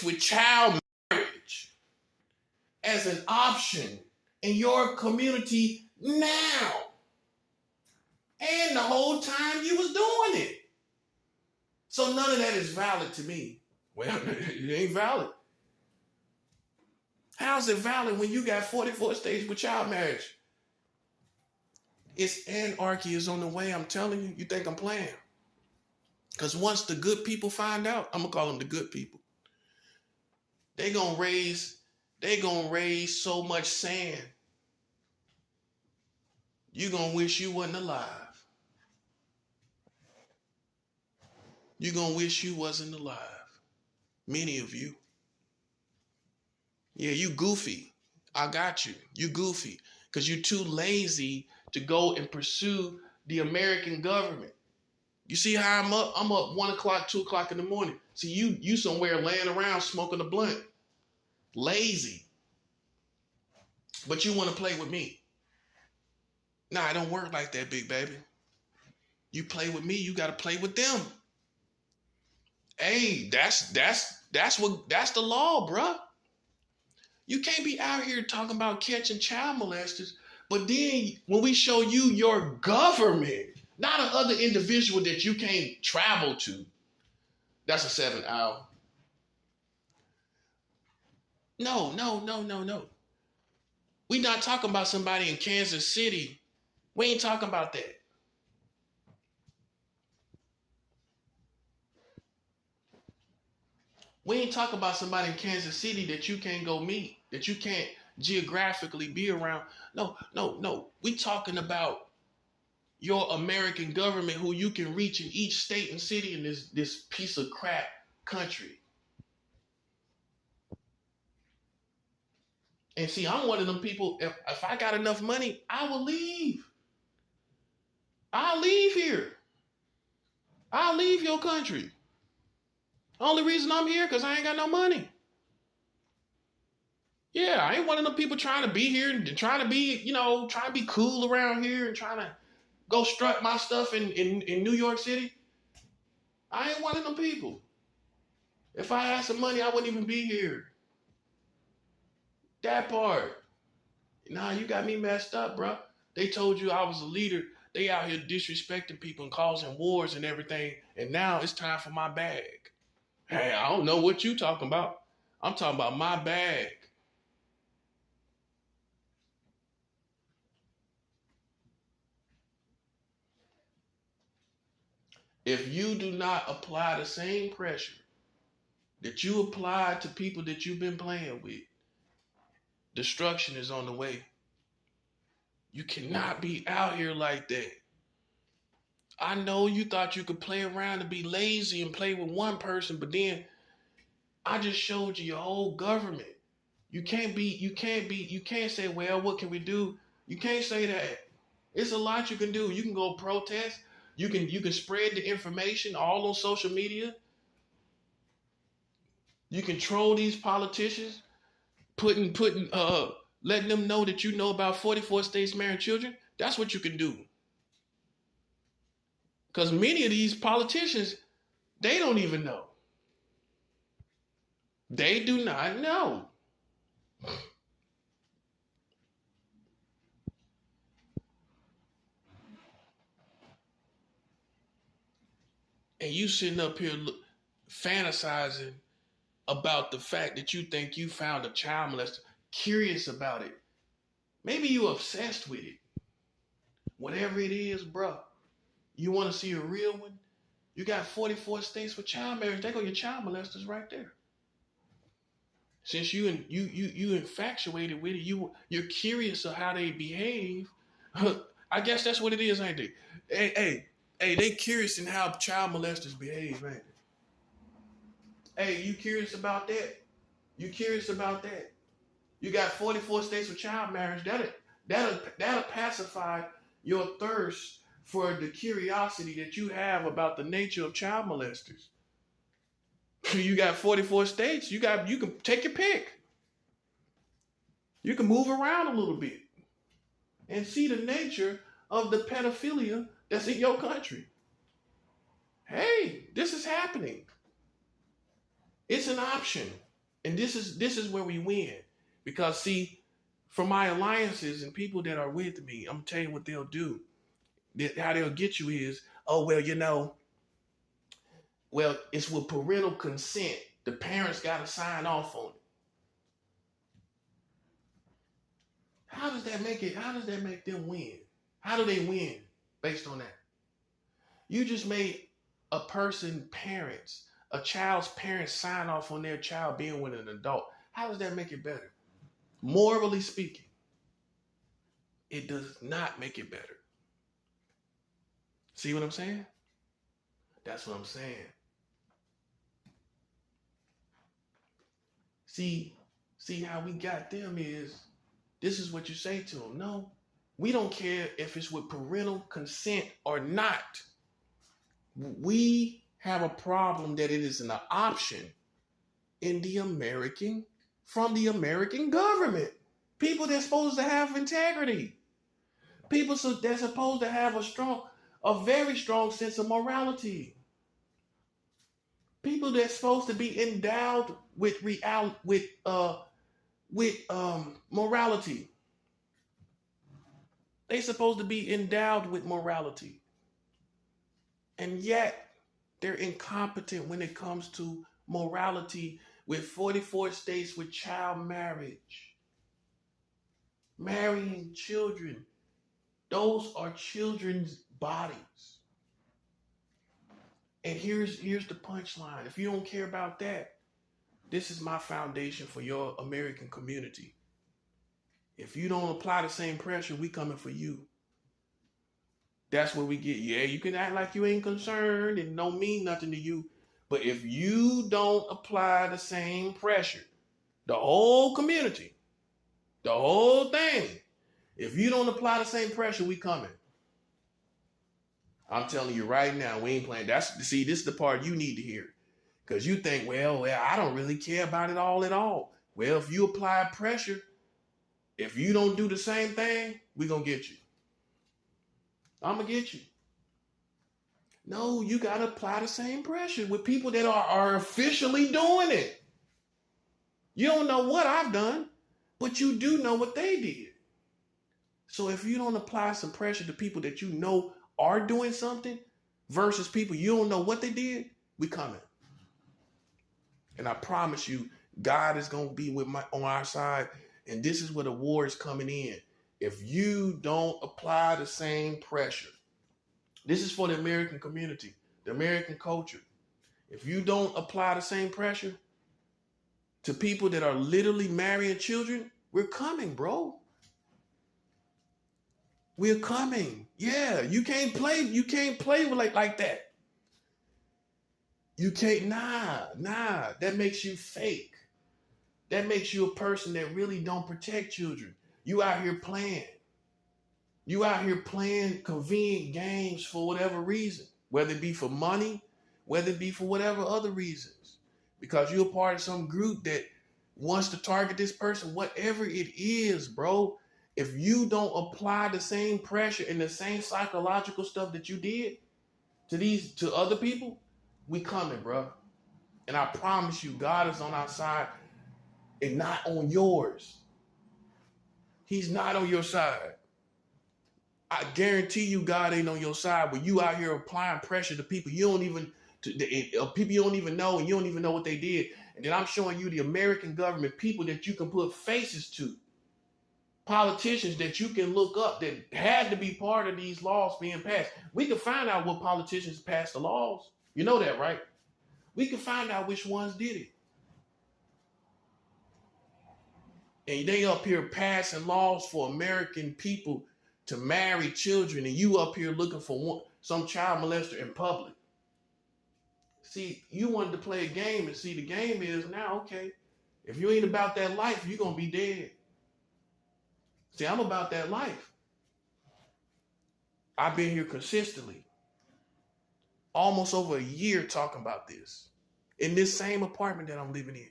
with child marriage as an option in your community now. And the whole time you was doing it. So none of that is valid to me. Well, it ain't valid. How's it valid when you got 44 states with child marriage? It's anarchy is on the way, I'm telling you. You think I'm playing? Because once the good people find out, I'm going to call them the good people. They gonna raise so much sand. You gonna wish you wasn't alive. You gonna wish you wasn't alive. Many of you. Yeah, you goofy. I got you. You goofy. Because you're too lazy to go and pursue the American government. You see how I'm up? I'm up 1 o'clock, 2 o'clock in the morning. See, you somewhere laying around smoking a blunt. Lazy. But you want to play with me. Nah, it don't work like that, big baby. You play with me, you got to play with them. Hey, that's the law, bruh. You can't be out here talking about catching child molesters, but then when we show you your government, not another individual that you can't travel to, that's a 7 hour. No. We not talking about somebody in Kansas City. We ain't talking about that. We ain't talking about somebody in Kansas City that you can't go meet, that you can't geographically be around. No. We talking about your American government who you can reach in each state and city in this piece of crap country. And see, I'm one of them people, if I got enough money, I will leave. I'll leave here. I'll leave your country. Only reason I'm here because I ain't got no money. Yeah, I ain't one of them people trying to be here and trying to be, trying to be cool around here and trying to go strut my stuff in New York City. I ain't one of them people. If I had some money, I wouldn't even be here. That part. Nah, you got me messed up, bro. They told you I was a leader. They out here disrespecting people and causing wars and everything. And now it's time for my bag. Hey, I don't know what you talking about. I'm talking about my bag. If you do not apply the same pressure that you apply to people that you've been playing with, destruction is on the way. You cannot be out here like that. I know you thought you could play around and be lazy and play with one person, but then I just showed you your whole government. You can't say, well, what can we do? You can't say that. It's a lot you can do. You can go protest. You can spread the information all on social media. You can troll these politicians, letting them know that you know about 44 states marrying children. That's what you can do. Because many of these politicians, they don't even know. They do not know. And you sitting up here fantasizing about the fact that you think you found a child molester, curious about it. Maybe you obsessed with it. Whatever it is, bro. You want to see a real one? You got 44 states with child marriage. There go your child molesters right there. Since you infatuated with it, you're curious of how they behave. I guess that's what it is, ain't they? Hey, they curious in how child molesters behave, ain't they? Hey, you curious about that? You curious about that? You got 44 states with child marriage. That'll pacify your thirst for the curiosity that you have about the nature of child molesters. You got 44 states. You can take your pick. You can move around a little bit and see the nature of the pedophilia that's in your country. Hey, this is happening. It's an option. And this is where we win. Because see, for my alliances and people that are with me, I'm telling you what they'll do. How they'll get you is, oh, well, it's with parental consent. The parents got to sign off on it. How does that make it? How does that make them win? How do they win based on that? You just made a child's parents sign off on their child being with an adult. How does that make it better? Morally speaking, it does not make it better. See what I'm saying? That's what I'm saying. See how we got them is, this is what you say to them. No, we don't care if it's with parental consent or not. We have a problem that it is an option from the American government. People that's supposed to have integrity. People that's supposed to have a very strong sense of morality. People that's supposed to be endowed with morality. They're supposed to be endowed with morality. And yet, they're incompetent when it comes to morality with 44 states with child marriage. Marrying children. Those are children's bodies. And here's the punchline. If you don't care about that, this is my foundation for your American community. If you don't apply the same pressure, we coming for you. That's where we get, yeah, you can act like you ain't concerned and don't mean nothing to you. But if you don't apply the same pressure, the whole community, the whole thing, if you don't apply the same pressure, we coming. I'm telling you right now, we ain't playing. This is the part you need to hear. Because you think, well, I don't really care about it all at all. Well, if you apply pressure, if you don't do the same thing, we're going to get you. I'm going to get you. No, you got to apply the same pressure with people that are officially doing it. You don't know what I've done, but you do know what they did. So if you don't apply some pressure to people that you know are doing something versus people you don't know what they did, we coming. And I promise you, God is going to be on our side. And this is where the war is coming in. If you don't apply the same pressure, this is for the American community, the American culture. If you don't apply the same pressure to people that are literally marrying children, we're coming, bro. We're coming. Yeah, you can't play with like that. You can't, nah. That makes you fake. That makes you a person that really don't protect children. You out here playing. You out here playing convenient games for whatever reason, whether it be for money, whether it be for whatever other reasons, because you're a part of some group that wants to target this person, whatever it is, bro. If you don't apply the same pressure and the same psychological stuff that you did to other people, we coming, bro. And I promise you, God is on our side and not on yours. He's not on your side. I guarantee you God ain't on your side, but you out here applying pressure to people you don't even know, and you don't even know what they did. And then I'm showing you the American government, people that you can put faces to, politicians that you can look up that had to be part of these laws being passed. We can find out what politicians passed the laws. You know that, right? We can find out which ones did it. And they up here passing laws for American people to marry children, and you up here looking for some child molester in public. See, you wanted to play a game, and see, the game is now, okay, if you ain't about that life, you're going to be dead. See, I'm about that life. I've been here consistently, almost over a year talking about this, in this same apartment that I'm living in.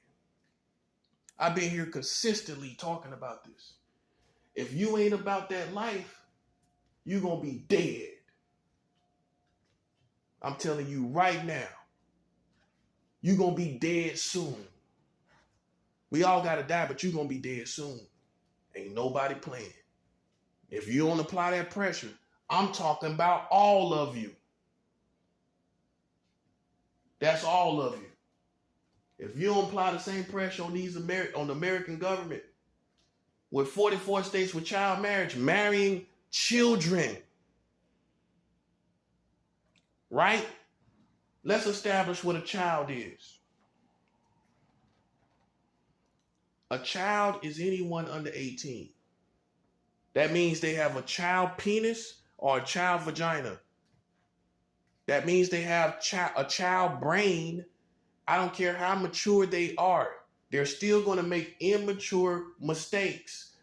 I've been here consistently talking about this. If you ain't about that life, you're going to be dead. I'm telling you right now, you're going to be dead soon. We all got to die, but you're going to be dead soon. Ain't nobody playing. If you don't apply that pressure, I'm talking about all of you. That's all of you. If you don't apply the same pressure on on the American government, with 44 states with child marriage, marrying children, right? Let's establish what a child is. A child is anyone under 18. That means they have a child penis or a child vagina. That means they have a child brain. I don't care how mature they are. They're still going to make immature mistakes.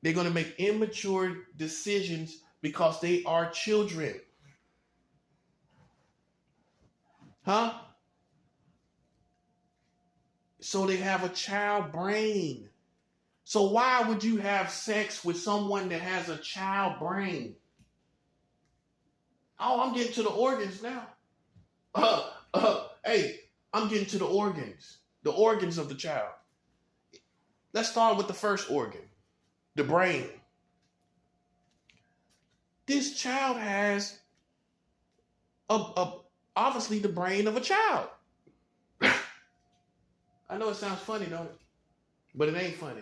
They're going to make immature decisions because they are children. Huh? So they have a child brain. So why would you have sex with someone that has a child brain? Oh, I'm getting to the organs now. Hey, I'm getting to the organs of the child. Let's start with the first organ, the brain. This child has obviously the brain of a child. I know it sounds funny, don't it? But it ain't funny.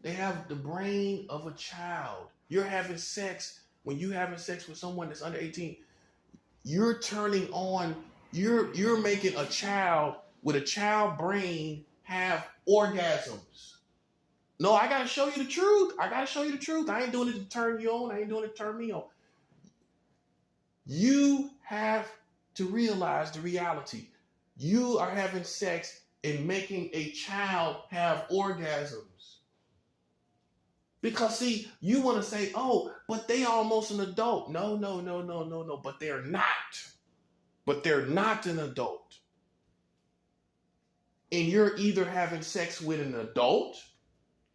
They have the brain of a child. You're having sex. When you're having sex with someone that's under 18, you're turning on, you're making a child with a child brain have orgasms. No, I gotta show you the truth. I ain't doing it to turn you on. I ain't doing it to turn me on. You have to realize the reality. You are having sex and making a child have orgasms. Because see, you want to say, oh, but they almost an adult. No. But they're not. But they're not an adult. And you're either having sex with an adult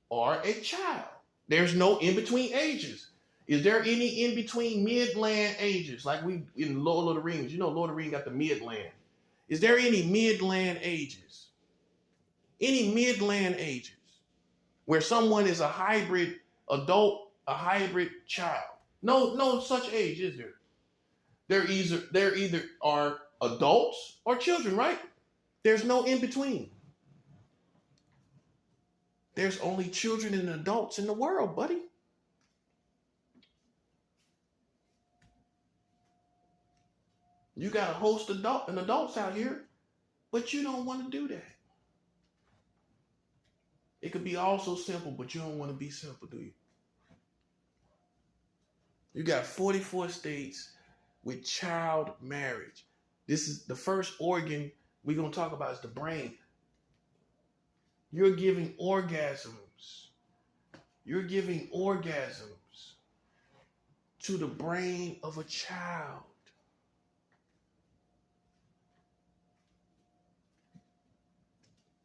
or a child. There's no in-between ages. Is there any in-between midland ages? Like we in Lord of the Rings. You know Lord of the Rings got the midland. Is there any midland ages? Any midland ages where someone is a hybrid adult, a hybrid child? No such age, is there? There either are adults or children, right? There's no in-between. There's only children and adults in the world, buddy. You got a host of adults out here, but you don't want to do that. It could be all so simple, but you don't want to be simple, do you? You got 44 states with child marriage. This is the first organ we're going to talk about is the brain. You're giving orgasms. You're giving orgasms to the brain of a child.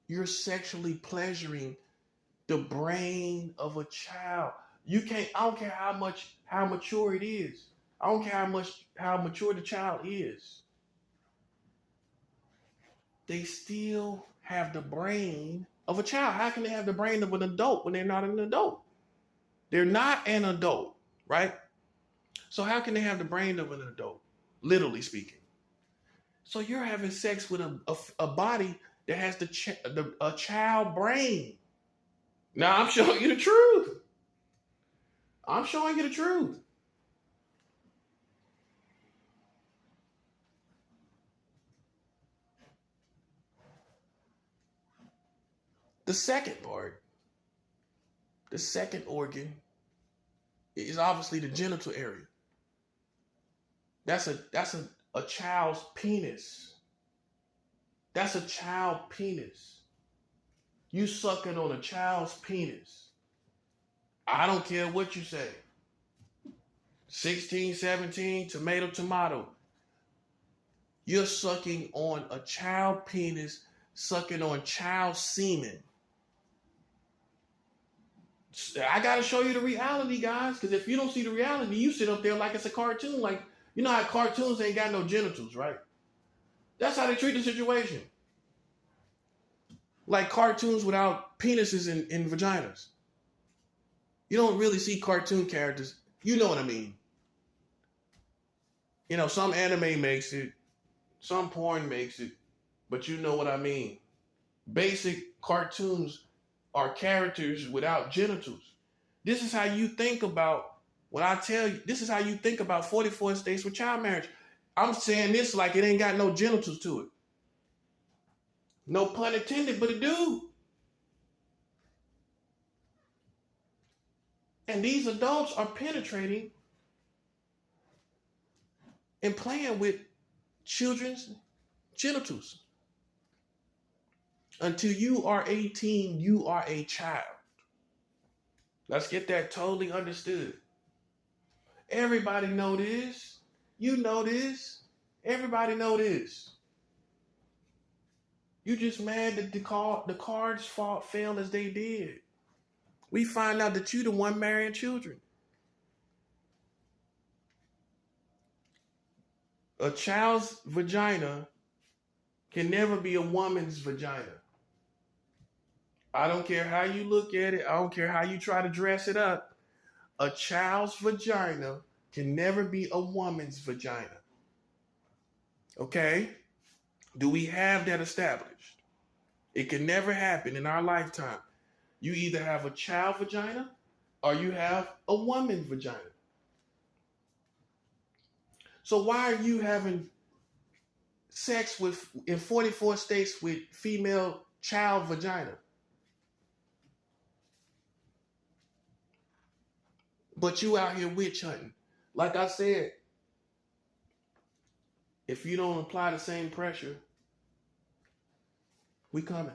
You're sexually pleasuring the brain of a child. You can't, I don't care how mature it is. I don't care how mature the child is. They still have the brain of a child. How can they have the brain of an adult when they're not an adult? They're not an adult, right? So how can they have the brain of an adult, literally speaking? So you're having sex with a body that has a child brain. Now I'm showing you the truth. I'm showing you the truth. The second part, the second organ is obviously the genital area. That's a child's penis. That's a child penis. You sucking on a child's penis. I don't care what you say. 16, 17, tomato. You're sucking on a child penis, sucking on child semen. I got to show you the reality, guys, because if you don't see the reality, you sit up there like it's a cartoon. Like, you know how cartoons ain't got no genitals, right? That's how they treat the situation. Like cartoons without penises and vaginas. You don't really see cartoon characters. You know what I mean. Some anime makes it, some porn makes it, but you know what I mean. Basic cartoons are characters without genitals. This is how you think about, when I tell you, this is how you think about 44 states with child marriage. I'm saying this like it ain't got no genitals to it. No pun intended, but it do. And these adults are penetrating and playing with children's genitals. Until you are 18, you are a child. Let's get that totally understood. Everybody know this. You know this. Everybody know this. You just mad that the cards fell as they did. We find out that you the one marrying children. A child's vagina can never be a woman's vagina. I don't care how you look at it. I don't care how you try to dress it up. A child's vagina can never be a woman's vagina. Okay? Do we have that established? It can never happen in our lifetime. You either have a child vagina or you have a woman's vagina. So why are you having sex in 44 states with female child vagina? But you out here witch hunting. Like I said, if you don't apply the same pressure, we coming.